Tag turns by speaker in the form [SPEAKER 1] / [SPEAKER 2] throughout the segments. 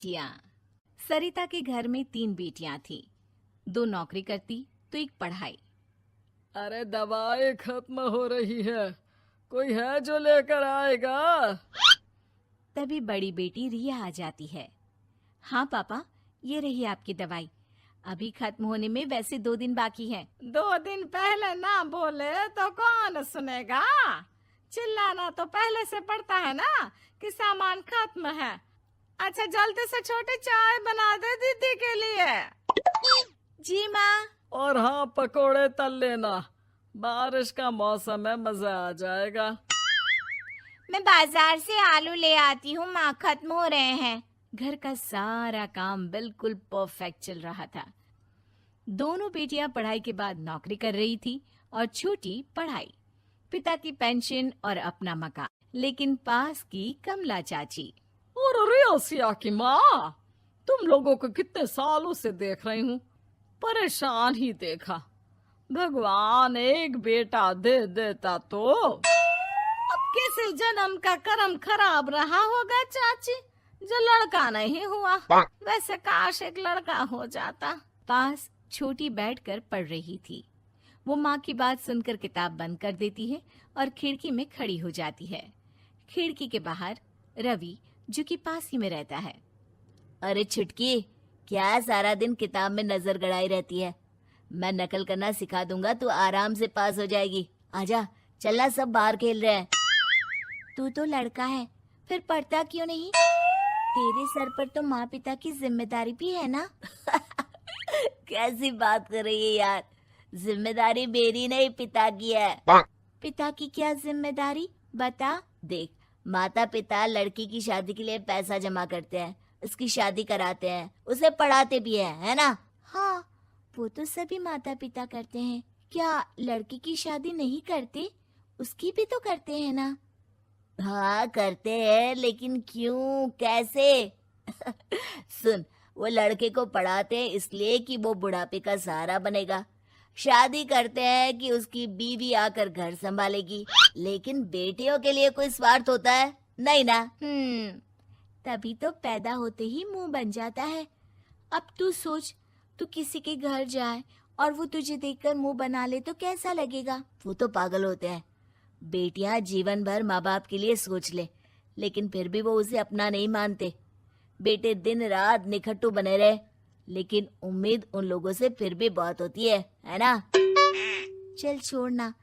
[SPEAKER 1] बेटियां। सरिता के घर में 3 बेटियां थीं। 2 नौकरी करती तो एक पढ़ाई।
[SPEAKER 2] अरे दवाई खत्म हो रही है, कोई है जो लेकर आएगा?
[SPEAKER 1] तभी बड़ी बेटी रिया आ जाती है। हाँ पापा, ये रही आपकी दवाई। अभी खत्म होने में वैसे 2 दिन बाकी हैं।
[SPEAKER 3] 2 दिन पहले ना बोले तो कौन सुनेगा? चिल्लाना तो पहले से पड़ता है ना कि सामान खत्म है। अच्छा जल्दी से छोटी चाय बना दे दीदी के लिए।
[SPEAKER 1] जी माँ।
[SPEAKER 2] और हाँ, पकोड़े तल लेना, बारिश का मौसम है, मजा आ जाएगा।
[SPEAKER 1] मैं बाजार से आलू ले आती हूँ माँ, खत्म हो रहे हैं। घर का सारा काम बिल्कुल परफेक्ट चल रहा था। दोनों बेटियां पढ़ाई के बाद नौकरी कर रही थी और छोटी पढ़ाई, पिता की पेंशन और अपना मकान। लेकिन पास की कमला चाची।
[SPEAKER 2] और रियासिया की माँ, तुम लोगों को कितने सालों से देख रही हूँ, परेशान ही देखा। भगवान एक बेटा दे देता तो।
[SPEAKER 3] अब किसी जन्म का कर्म खराब रहा होगा चाची, जो लड़का नहीं हुआ। वैसे काश एक लड़का हो जाता।
[SPEAKER 1] पास छोटी बैठकर पढ़ रही थी। वो माँ की बात सुनकर किताब बंद कर देती है और खिड़की में खड़ी हो जाती है। खिड़की के बाहर रवि, जो कि पास ही में रहता है। अरे छुटकी, क्या सारा दिन किताब में नजर गड़ाई रहती है? मैं नकल करना सिखा दूंगा, तू आराम से पास हो जाएगी। आजा, चलना, सब बाहर खेल रहे हैं। तू तो लड़का है, फिर पढ़ता क्यों नहीं? तेरे सर पर तो माँ पिता की जिम्मेदारी भी है ना। कैसी बात कर रही है यार? जिम्मेदारी मेरी नहीं, पिता की है। पिता की क्या जिम्मेदारी, बता। देख, माता पिता लड़की की शादी के लिए पैसा जमा करते हैं, उसकी शादी कराते हैं, उसे पढ़ाते भी है ना? हाँ, वो तो सभी माता पिता करते हैं। क्या लड़की की शादी नहीं करते? उसकी भी तो करते हैं ना? हाँ करते हैं, लेकिन क्यों, कैसे? सुन, वो लड़के को पढ़ाते हैं इसलिए कि वो बुढ़ापे का सहारा बनेगा। शादी करते हैं कि उसकी बीवी आकर घर संभालेगी। लेकिन बेटियों के लिए कोई स्वार्थ होता है? नहीं ना। तभी तो पैदा होते ही मुंह बन जाता है। अब तू सोच, तू किसी के घर जाए और वो तुझे देखकर मुंह बना ले तो कैसा लगेगा? वो तो पागल होते हैं। बेटियां जीवन भर माँ बाप के लिए सोच ले, लेकिन फिर भी वो उसे अपना नहीं मानते। बेटे दिन रात निखट्टू बने रहे, लेकिन उम्मीद उन लोगों से फिर भी बहुत होती है ना? चल छोड़ना,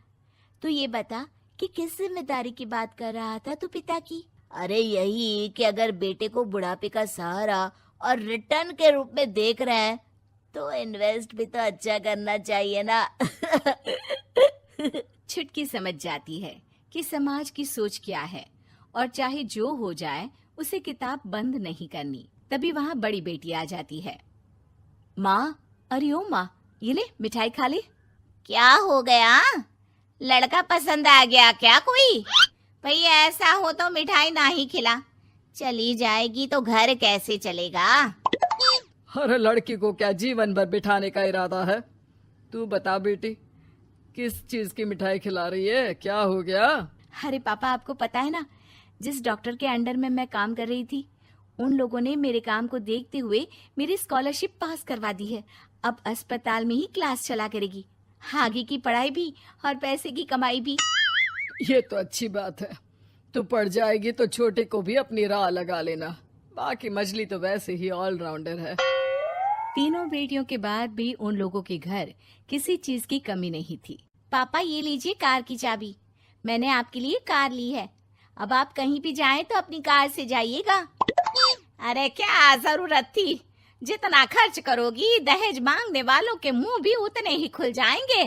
[SPEAKER 1] तू ये बता कि किस जिम्मेदारी की बात कर रहा था तू पिता की? अरे यही कि अगर बेटे को बुढ़ापे का सहारा और रिटर्न के रूप में देख रहे हैं तो इन्वेस्ट भी तो अच्छा करना चाहिए ना। छुटकी समझ जाती है कि समाज की सोच क्या है और चाहे जो हो जाए उसे किताब बंद नहीं करनी। तभी वहाँ बड़ी बेटी आ जाती है। माँ, अरे ओ माँ, ये ले मिठाई खा ले। क्या हो गया? लड़का पसंद आ गया क्या कोई? भाई ऐसा हो तो मिठाई ना ही खिला, चली जाएगी तो घर कैसे चलेगा?
[SPEAKER 2] अरे लड़की को क्या जीवन भर बिठाने का इरादा है? तू बता बेटी, किस चीज की मिठाई खिला रही है, क्या हो गया?
[SPEAKER 1] अरे पापा, आपको पता है ना, जिस डॉक्टर के अंडर में मैं काम कर रही थी, उन लोगों ने मेरे काम को देखते हुए मेरी स्कॉलरशिप पास करवा दी है। अब अस्पताल में ही क्लास चला करेगी, आगे की पढ़ाई भी और पैसे की कमाई भी।
[SPEAKER 2] ये तो अच्छी बात है। तू पढ़ जाएगी तो छोटे को भी अपनी राह लगा लेना। बाकी मजली तो वैसे ही ऑलराउंडर है।
[SPEAKER 1] तीनों बेटियों के बाद भी उन लोगों के घर किसी चीज की कमी नहीं थी। पापा, ये लीजिए कार की चाबी, मैंने आपके लिए कार ली है। अब आप कहीं भी जाएं तो अपनी कार से जाइएगा।
[SPEAKER 3] अरे क्या जरूरत थी? जितना खर्च करोगी दहेज मांगने वालों के मुंह भी उतने ही खुल जाएंगे।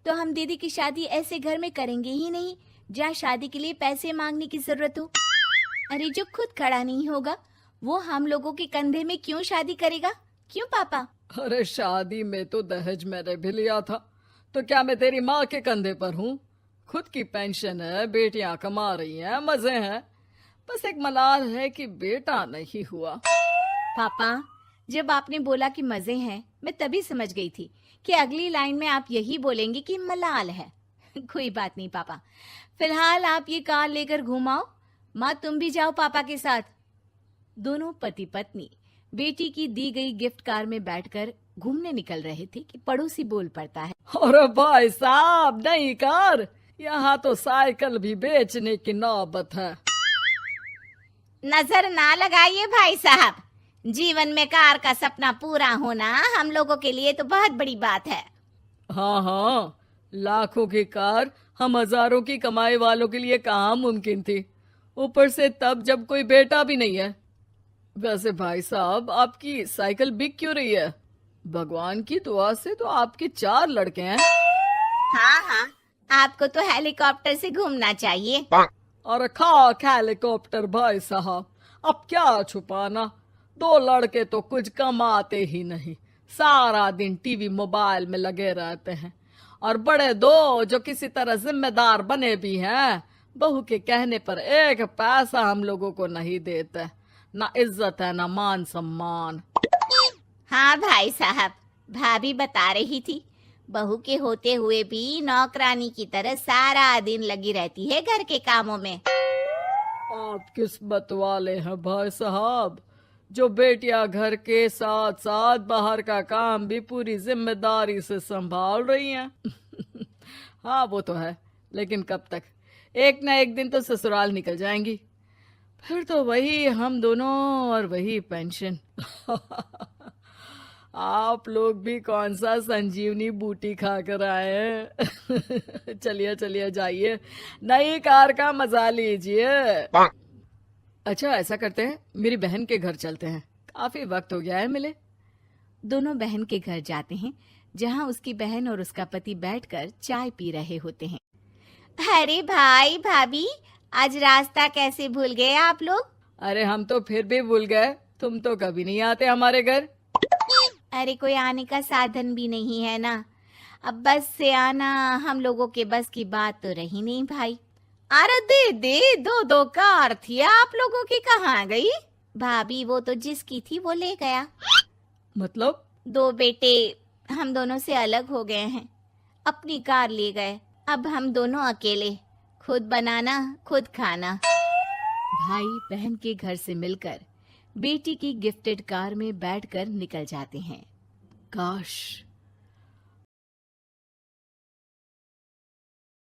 [SPEAKER 1] तो हम दीदी की शादी ऐसे घर में करेंगे ही नहीं जहाँ शादी के लिए पैसे मांगने की जरूरत हो। अरे जो खुद खड़ा नहीं होगा वो हम लोगों के कंधे में क्यों शादी करेगा? क्यों पापा?
[SPEAKER 2] अरे शादी में तो दहेज मैंने भी लिया था, तो क्या मैं तेरी माँ के कंधे पर हूँ? खुद की पेंशन है, बेटियां कमा रही हैं, मजे हैं। बस एक मलाल है कि बेटा नहीं हुआ।
[SPEAKER 1] पापा, जब आपने बोला कि मजे हैं, मैं तभी समझ गई थी कि अगली लाइन में आप यही बोलेंगे कि मलाल है। कोई बात नहीं पापा, फिलहाल आप ये कार लेकर घुमाओ। माँ, तुम भी जाओ पापा के साथ। दोनों पति पत्नी बेटी की दी गई गिफ्ट कार में बैठकर घूमने निकल रहे थे कि पड़ोसी बोल पड़ता है।
[SPEAKER 2] अरे भाई साहब, नई कार, यहाँ तो साइकिल भी बेचने की नौबत है।
[SPEAKER 3] नजर ना लगाइए भाई साहब, जीवन में कार का सपना पूरा होना हम लोगों के लिए तो बहुत बड़ी बात है।
[SPEAKER 2] हाँ हाँ, लाखों की कार हम हजारों की कमाई वालों के लिए कहाँ मुमकिन थी, ऊपर से तब जब कोई बेटा भी नहीं है। वैसे भाई साहब, आपकी साइकिल बिक क्यों रही है? भगवान की दुआ से तो आपके 4 लड़के हैं।
[SPEAKER 3] हाँ हाँ, आपको तो हेलीकॉप्टर से घूमना चाहिए।
[SPEAKER 2] और खाक हेलीकॉप्टर भाई साहब, अब क्या छुपाना, 2 लड़के तो कुछ कमाते ही नहीं, सारा दिन टीवी मोबाइल में लगे रहते हैं। और बड़े 2 जो किसी तरह जिम्मेदार बने भी हैं, बहू के कहने पर 1 पैसा हम लोगों को नहीं देते, ना इज्जत है ना मान सम्मान।
[SPEAKER 3] हाँ भाई साहब, भाभी बता रही थी, बहू के होते हुए भी नौकरानी की तरह सारा दिन लगी रहती है घर के कामों में।
[SPEAKER 2] आप किस्मत वाले हैं भाई साहब, जो बेटियां घर के साथ साथ बाहर का काम भी पूरी जिम्मेदारी से संभाल रही हैं। हाँ वो तो है, लेकिन कब तक? एक ना एक दिन तो ससुराल निकल जाएंगी, फिर तो वही हम दोनों और वही पेंशन। आप लोग भी कौन सा संजीवनी बूटी खा कर आए हैं। चलिए चलिए, जाइए, नई कार का मजा लीजिए। अच्छा, ऐसा करते हैं, मेरी बहन के घर चलते हैं, काफी वक्त हो गया है मिले।
[SPEAKER 1] दोनों बहन के घर जाते हैं, जहां उसकी बहन और उसका पति बैठकर चाय पी रहे होते हैं।
[SPEAKER 3] अरे भाई भाभी, आज रास्ता कैसे भूल गए आप लोग?
[SPEAKER 2] अरे हम तो फिर भी भूल गए, तुम तो कभी नहीं आते हमारे घर।
[SPEAKER 3] अरे कोई आने का साधन भी नहीं है ना, अब बस से आना हम लोगों के बस की बात तो रही नहीं भाई। अरे दे 2 कार थी आप लोगों की, कहाँ गई? भाभी वो तो जिसकी थी वो ले गया।
[SPEAKER 2] मतलब?
[SPEAKER 3] 2 बेटे हम दोनों से अलग हो गए हैं, अपनी कार ले गए, अब हम दोनों अकेले, खुद बनाना खुद खाना।
[SPEAKER 1] भाई बहन के घर से मिलकर बेटी की गिफ्टेड कार में बैठकर निकल जाते हैं।
[SPEAKER 2] काश